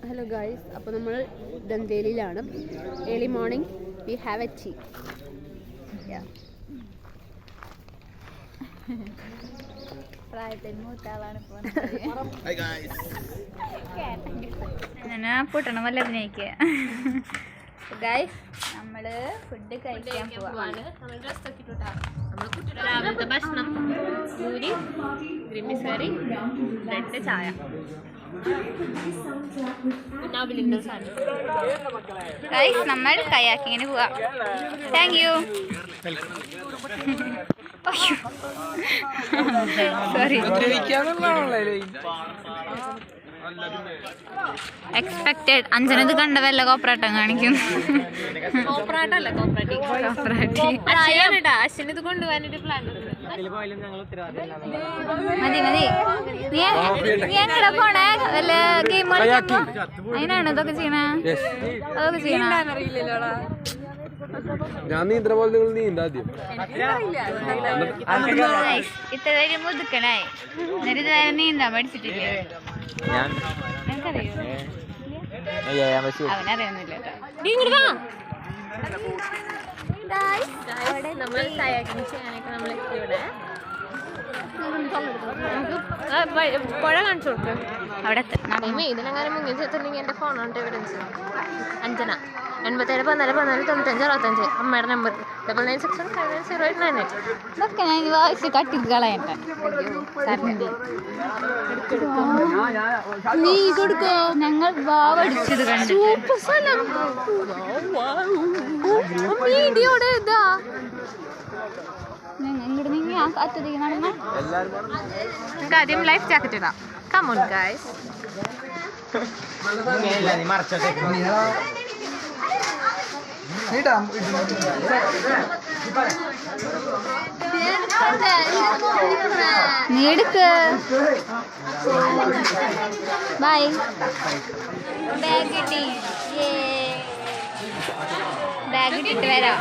Hello guys, അപ്പോൾ നമ്മൾ ദന്തേലിയിലാണ്. Early morning we have a tea. പ്രായത്തിൽ മൂത്താളാണ് ഞാൻ പൊട്ടണം വല്ല അഭിനയിക്കുക. ഗായ്സ്, നമ്മള് ഫുഡ് കഴിക്കാൻ പോവാണ്. രാവിലത്തെ ഭക്ഷണം പൂരി, ഗ്രീൻ പീസ് കറി, ബ്രെഡ്, ചായ. ഗായ്സ്, നമ്മൾ കയാക്കിങ്ങിന് പോവാ. Thank you. സോറി. എക്സ്പെക്റ്റഡ്. അഞ്ജനത് കണ്ട വല്ല കോപ്പറാട്ടം കാണിക്കുന്നു. അശ്വിനിത് കൊണ്ടുപോകാനൊരു പ്ലാൻ. മതി മതി. നീ എങ്ങടെ പോണേ? വല്ല ഗെയിം കളിക്കാൻ? അതിനാണ് ഇതൊക്കെ ചെയ്യണേ? അതൊക്കെ ചെയ്യണ? ഞാൻ നീന്തണ പോലെ നിങ്ങൾ നീന്താദ്യം. ഇത്ര വലിയ മുതുക്കനായി എന്നിട്ട് ഇതുവരെ നീന്താൻ പഠിച്ചിട്ടില്ലേ? നിനക്കറിയോ? അവനറിയൊന്നുമില്ല കേട്ടോ. നമ്മൾ കയാക്കിങ് ചെയ്യാനൊക്കെ നമ്മൾ ഇവിടെ പുഴ കാണിച്ചു കൊടുക്കും. അവിടെ ഇതിനെങ്ങാനും മുങ്ങിൽ ചേർത്തില്ലെങ്കിൽ എൻ്റെ ഫോണുണ്ട് എവിഡൻസ്. അഞ്ജന 87 14 14 95 65. അമ്മയുടെ നമ്പർ 99675089. ഇതൊക്കെ ഞാൻ വായിച്ച് കട്ടിക്ക് കളയണ്ട. നീ കൊടുക്കോ? ഞങ്ങൾ വാവടിച്ചത് കണ്ടു. സൂപ്പർ സ്ഥലം. വീഡിയോടെ ഇതാ ഇങ്ങോട്ട് നീങ്ങി ആ കാറ്റത്തേക്ക് നടന്ന. നമുക്ക് ആദ്യം ലൈഫ് ജാക്കറ്റ് ഇടാം. Come on guys. നീ എടുക്ക്. ബൈ. ബാഗ് കിട്ടി. ബാഗ് ഇട്ടിട്ട് വരാം.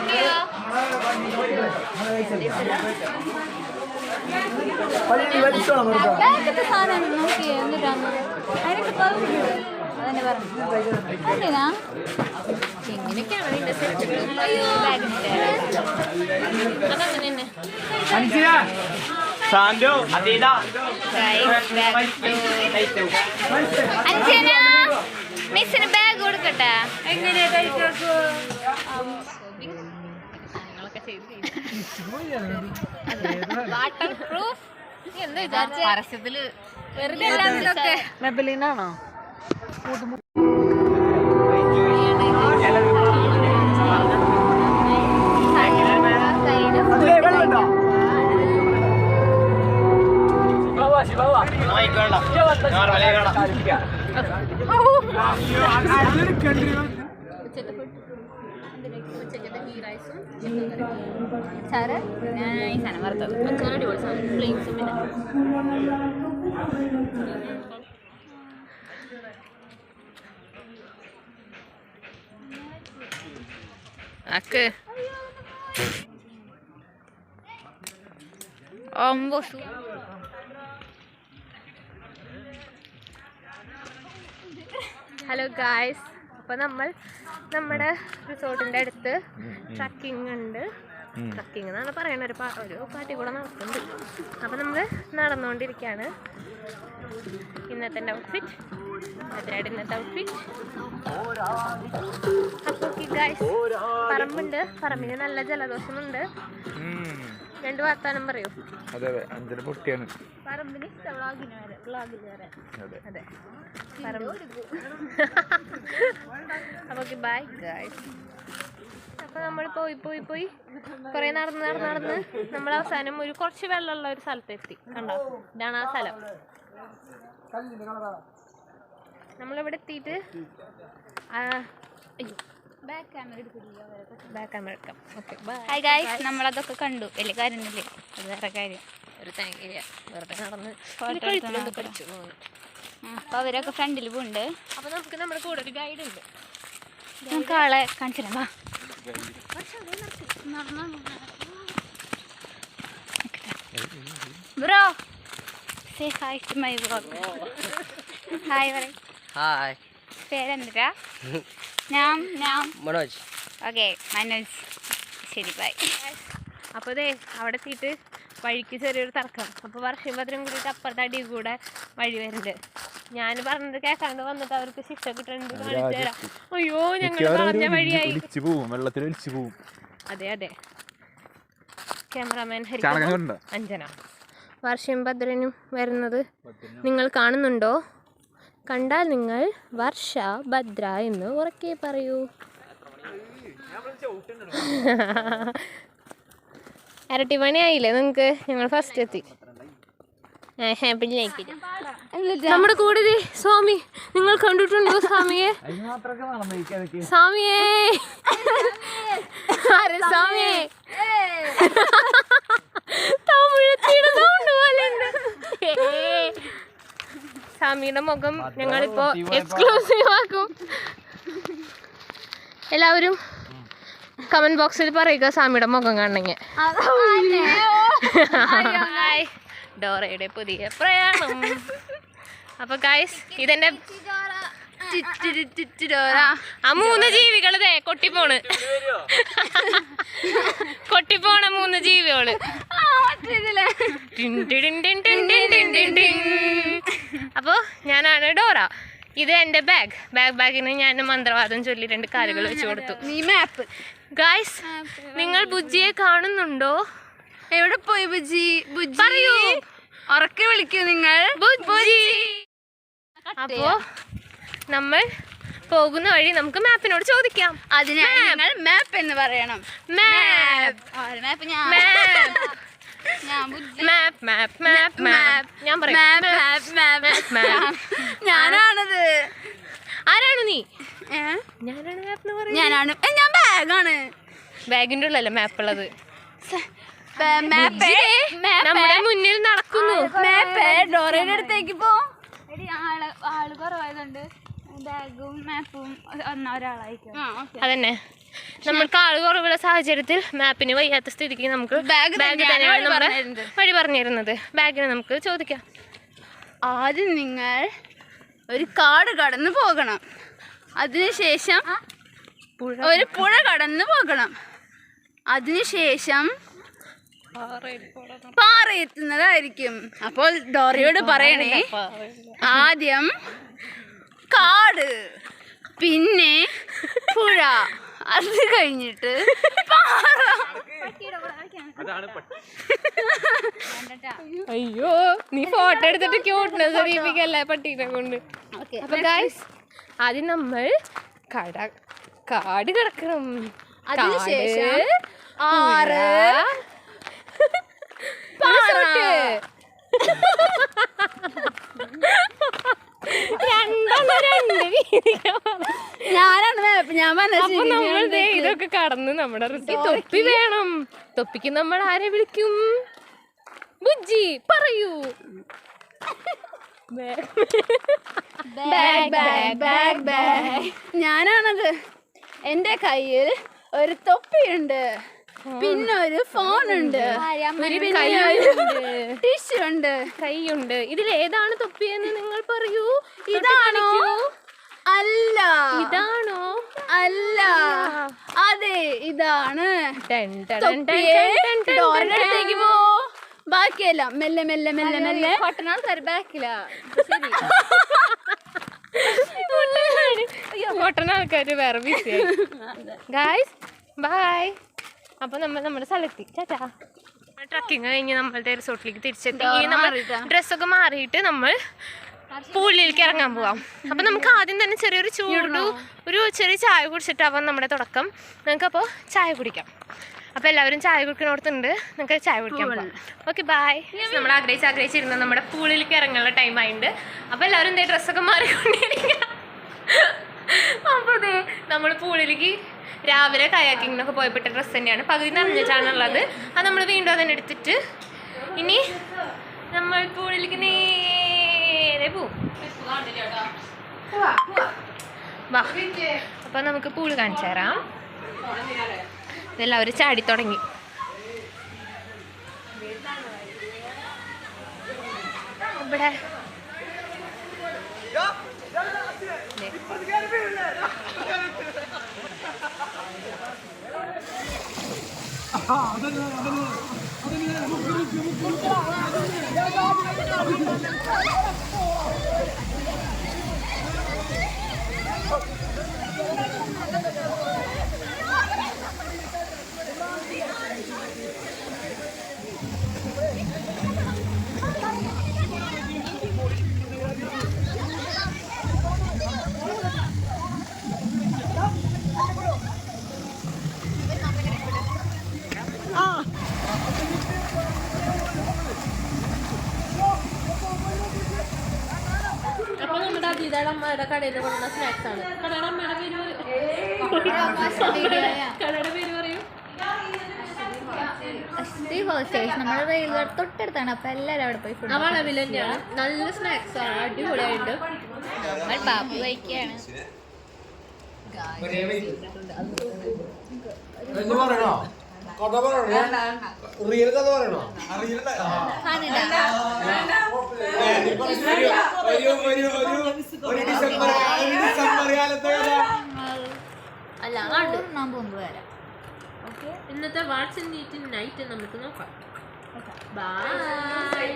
ബാഗത്തെ സാധനം നോക്കിയേ എന്നിട്ടാണ് അതിനൊക്കെ പറഞ്ഞു. അതന്നെ പറഞ്ഞു. എന്തിനാ എങ്ങനെയൊക്കെയാണ് ഇതിന്റെ സെറ്റ്? അഞ്ജന, മിസ്സിന് ബാഗ് കൊടുക്കട്ടെ. എങ്ങനെയാ കഴിക്കൂ? Water proof. എന്താ വിചാരിച്ച പരസ്യത്തില് വെറുതെ എല്ലാത്തിലൊക്കെ മെബലിനാണോ? സാറ് ഞാൻ ഈ സാധനം വറുത്തത് അടിപൊളി സാധനം. ഫ്ലെയിംസും പിന്നെ അക്ക് ഓംബോസു. ഹലോ ഗായ്സ്, അപ്പോൾ നമ്മൾ നമ്മുടെ റിസോർട്ടിൻ്റെ അടുത്ത് ട്രക്കിംഗ് ഉണ്ട്. ട്രക്കിംഗ് എന്നാണ് പറയണ ഒരു പാർട്ടി കൂടെ നടക്കുന്നുണ്ട്. അപ്പോൾ നമ്മൾ നടന്നുകൊണ്ടിരിക്കുകയാണ്. ഇന്നത്തെ ഔട്ട്ഫിറ്റ്, അതിനായിട്ട് ഇന്നത്തെ ഔട്ട്ഫിറ്റ്. അപ്പോൾ ഗായ്സ്, പറമ്പുണ്ട്. പറമ്പിന് നല്ല ജലദോഷമുണ്ട്. 2 വർത്താനം പറയൂ. അതെ അഞ്ചര പൊട്ടിയാണ് പറമ്പിന് ഇഷ്ടം വ്ളോഗിന് വരെ. അതെ അപ്പോൾ ബൈ ഗായ്സ്. അപ്പോൾ നമ്മൾ പോയി കുറേ നടന്ന് നമ്മൾ അവസാനം ഒരു കുറച്ച് വെള്ളമുള്ള ഒരു സ്ഥലത്തെത്തി. കണ്ടോ, ഇതാണ് ആ സ്ഥലം. നമ്മളിവിടെ എത്തിയിട്ട് ബാക്ക് ക്യാമറ എടുക്കാം. Okay bye. ഹായ് ഗായ്സ്, നമ്മളതൊക്കെ കണ്ടു. വലിയ കാര്യമൊന്നുമില്ലേ, അത് വേറെ കാര്യം. ഒരു താങ്ക് യു. വെറുതെ നടന്ന് പഠിച്ചു. അപ്പോൾ അവരൊക്കെ ഫ്രണ്ടിൽ പോകുന്നുണ്ട്. അപ്പോൾ നമുക്ക് നമ്മുടെ കൂടെ ഒരു ഗൈഡ് ഉണ്ട്. നമുക്ക് ആളെ കാണിച്ചു തരാം. വാ. Bro, say hi to my vlog. Hi, Varay. Hi. പേരെന്താ? ഞാൻ മനോജ്. ഓക്കെ മനോജ്. ശരി ബൈ. അപ്പോൾ ദേ അവിടെ എത്തിയിട്ട് വഴിക്ക് ചെറിയൊരു തർക്കം. അപ്പോൾ വർഷയും ഭദ്രം കൂടിയിട്ട് അപ്പുറത്തെ അടി കൂടെ വഴി വരുന്നുണ്ട്. ഞാൻ പറഞ്ഞത് കേൾക്കാണ്ട് വന്നിട്ട് അവർക്ക് ശിക്ഷ കിട്ടുന്നുണ്ട് കാണിച്ചു തരാം. അയ്യോ ഞങ്ങൾ പറഞ്ഞ വഴിയായി. വെള്ളത്തിൽ ഒലിച്ചു പോവും. അതെ അതെ. ക്യാമറാമാൻ അഞ്ജന. വർഷയും ഭദ്രനും വരുന്നത് നിങ്ങൾ കാണുന്നുണ്ടോ? കണ്ടാൽ നിങ്ങൾ വർഷ ഭദ്ര എന്ന് ഉറക്കെ പറയൂ. ഇരട്ടി പണിയായില്ലേ നിങ്ങൾക്ക്? ഞങ്ങൾ ഫസ്റ്റ് എത്തി. നമ്മുടെ കൂടെ സ്വാമി, നിങ്ങൾ കണ്ടിട്ടുണ്ടോ സ്വാമിയെ? സ്വാമിയേ ആരെ സ്വാമിയെ? സ്വാമിയുടെ മുഖം ഞങ്ങളിപ്പോ എക്സ്ക്ലൂസീവ് ആക്കും. എല്ലാവരും കമന്റ് ബോക്സിൽ പറയുക സ്വാമിയുടെ മുഖം കാണണമെങ്കിൽ. ഡോറയുടെ പുതിയ പ്രയാണം. അപ്പൊ ഗൈസ് ഇതെന്റെ ആ 3 ജീവികള് കൊട്ടിപ്പോണ്. കൊട്ടിപ്പോണ 3 ജീവികള്. അപ്പൊ ഞാനാണ് ഡോറ. ഇത് എന്റെ ബാഗിന് ഞാൻ മന്ത്രവാദം ചൊല്ലി 2 കാലുകൾ വെച്ച് കൊടുത്തു. ഗൈസ് നിങ്ങൾ ബുജ്ജിയെ കാണുന്നുണ്ടോ? എവിടെ പോയി ബുജ്ജി? ബുജ്ജി പറയൂ, ഉറക്കെ വിളിക്കൂ നിങ്ങൾ. ബുജ്ജി. അപ്പോ നമ്മൾ പോകുന്ന വഴി നമുക്ക് മാപ്പിനോട് ചോദിക്കാം. അതിന് നിങ്ങൾ മാപ്പ് എന്ന് പറയണം. ഞാനാണത്. ആരാണ് നീ? ഞാനാണ് മാപ്പ് പറയുന്നത്. ഞാനാണ്. ഞാൻ ബാഗാണ്. ബാഗിന്റെ ഉള്ളല്ലേ മാപ്പ് ഉള്ളത്? നമ്മുടെ മുന്നിൽ നടക്കുന്നു. ഡോറയുടെ അടുത്തേക്ക് പോ. ആള് കുറവായതുകൊണ്ട് ബാഗും മാപ്പും ഒരാളായിരിക്കും. അതന്നെ, നമ്മൾക്ക് ആള് കുറവുള്ള സാഹചര്യത്തിൽ മാപ്പിന് വയ്യാത്ത സ്ഥിതിക്ക് നമുക്ക് ബാഗ് തന്നെയാണ് നമ്മുടെ വഴി പറഞ്ഞു തരുന്നത്. ബാഗിന് നമുക്ക് ചോദിക്കാം. ആദ്യം നിങ്ങൾ ഒരു കാട് കടന്നു പോകണം. അതിനുശേഷം ഒരു പുഴ കടന്നു പോകണം. അതിനുശേഷം പാറ എത്തുന്നതായിരിക്കും. അപ്പോൾ ഡോറയോട് പറയണേ, ആദ്യം കാട്, പിന്നെ പുഴ, അത് കഴിഞ്ഞിട്ട് പാറ. അയ്യോ, നീ ഫോട്ടോ എടുത്തിട്ട് ക്യൂട്ട്നെസ് അറിയിപ്പിക്കല്ലേ പട്ടീനെ കൊണ്ട്. അപ്പൊ ഗൈസ് ആദ്യം നമ്മൾ കാട് കിടക്കണം. അതിനുശേഷം ആറ്, നമ്മൾ ഇതൊക്കെ കടന്ന് നമ്മുടെ തൊപ്പി വേണം. തൊപ്പിക്ക് നമ്മൾ ആരെ വിളിക്കും? ബുജ്ജി പറയൂ. ഞാനാണത്. എന്റെ കയ്യിൽ ഒരു തൊപ്പിയുണ്ട്, പിന്നെ ഒരു ഫോണുണ്ട്, ടിഷ്യൂ ഉണ്ട്, കൈയുണ്ട്. ഇതിലേതാണ് തൊപ്പിയെന്ന് നിങ്ങൾ പറയൂ. ഇതാണോ? അല്ല. ഇതാണോ? അല്ല. അതെ, ഇതാണ്. ഡോറിനടുത്തേക്ക് പോ. ബാക്കിയെല്ലാം മെല്ലെ മെല്ലെ മെല്ലെ മെല്ലെ. പൊട്ടനാൾക്കാർ ബാക്കിലാ. പൊട്ടനാൾക്കാര് വേറെ ബിസിയായി. Guys bye. അപ്പൊ നമ്മൾ നമ്മുടെ സ്ഥലത്തി ചാച്ചാ. ട്രക്കിങ് കഴിഞ്ഞ് നമ്മളുടെ റിസോർട്ടിലേക്ക് തിരിച്ചെത്തി. നമ്മൾ ഡ്രസ്സൊക്കെ മാറിയിട്ട് നമ്മൾ പൂളിലേക്ക് ഇറങ്ങാൻ പോവാം. അപ്പം നമുക്ക് ആദ്യം തന്നെ ചെറിയൊരു ഒരു ചെറിയ ചായ കുടിച്ചിട്ടാവാം നമ്മുടെ തുടക്കം. നമുക്കപ്പോൾ ചായ കുടിക്കാം. അപ്പോൾ എല്ലാവരും ചായ കുടിക്കണോടത്തുണ്ട്, നമുക്ക് ചായ കുടിക്കാൻ പോകാം. Okay bye. നമ്മൾ ആഗ്രഹിച്ചിരുന്ന നമ്മുടെ പൂളിലേക്ക് ഇറങ്ങാനുള്ള ടൈം ആയിട്ടുണ്ട്. അപ്പോൾ എല്ലാവരും എന്തേ ഡ്രസ്സൊക്കെ മാറിക്കൊണ്ടിരിക്കുക. അപ്പോൾ അതെ നമ്മൾ പൂളിലേക്ക് രാവിലെ കയാക്കിങ്ങിനൊക്കെ പോയപ്പെട്ട ഡ്രസ്സ് തന്നെയാണ്, പകുതി നനഞ്ഞിട്ടാണുള്ളത്. അത് നമ്മൾ വീണ്ടും അതിനെ എടുത്തിട്ട് ഇനി നമ്മൾ പൂളിലേക്ക് നേരെ പോവും. വാ, അപ്പോൾ നമുക്ക് പൂള് കാണിച്ചു തരാം. ഇതെല്ലാവരും ചാടി തുടങ്ങി. ഇവിടെ അപ്പൊ നമ്മുടെ അതീതയുടെ അമ്മയുടെ കടയിൽ നിന്ന് കൊണ്ടുവന്ന സ്നാക്സ് ആണ്. കടയുടെ അമ്മയുടെ പേര് പറയൂ. നമ്മുടെ റെയിൽവേ തൊട്ടടുത്താണ്, അപ്പൊ എല്ലാരും അവിടെ പോയി ഫുഡ്. ആ വളവിൽ തന്നെയാണ്. നല്ല സ്നാക്സ് ആണ്, അടിപൊളിയായിട്ട്. നമ്മൾ പാപ്പു കഴിക്കുകയാണ്. അല്ല ഇന്നത്തെ വാട്സ് നീറ്റ് നൈറ്റ് നമുക്ക് നോക്കാം. ബൈ.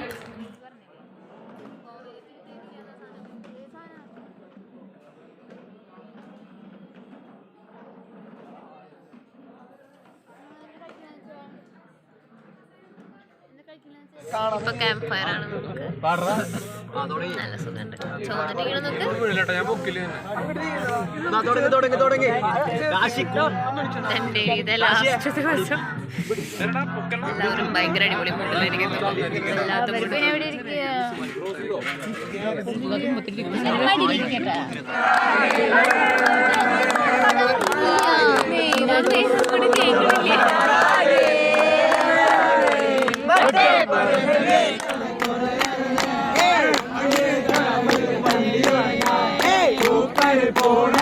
ഇപ്പൊ ക്യാമ്പ് ഫയർ ആണ്. നമുക്ക് നല്ല സുഖമുണ്ട്. ചോദിച്ചിങ്ങനെ നോക്ക്. എന്റെ ഇത് ലാസ്റ്റ് ദിവസം എല്ലാവരും ഭയങ്കര അടിപൊളി മുകളിലിരിക്കുന്നു. போன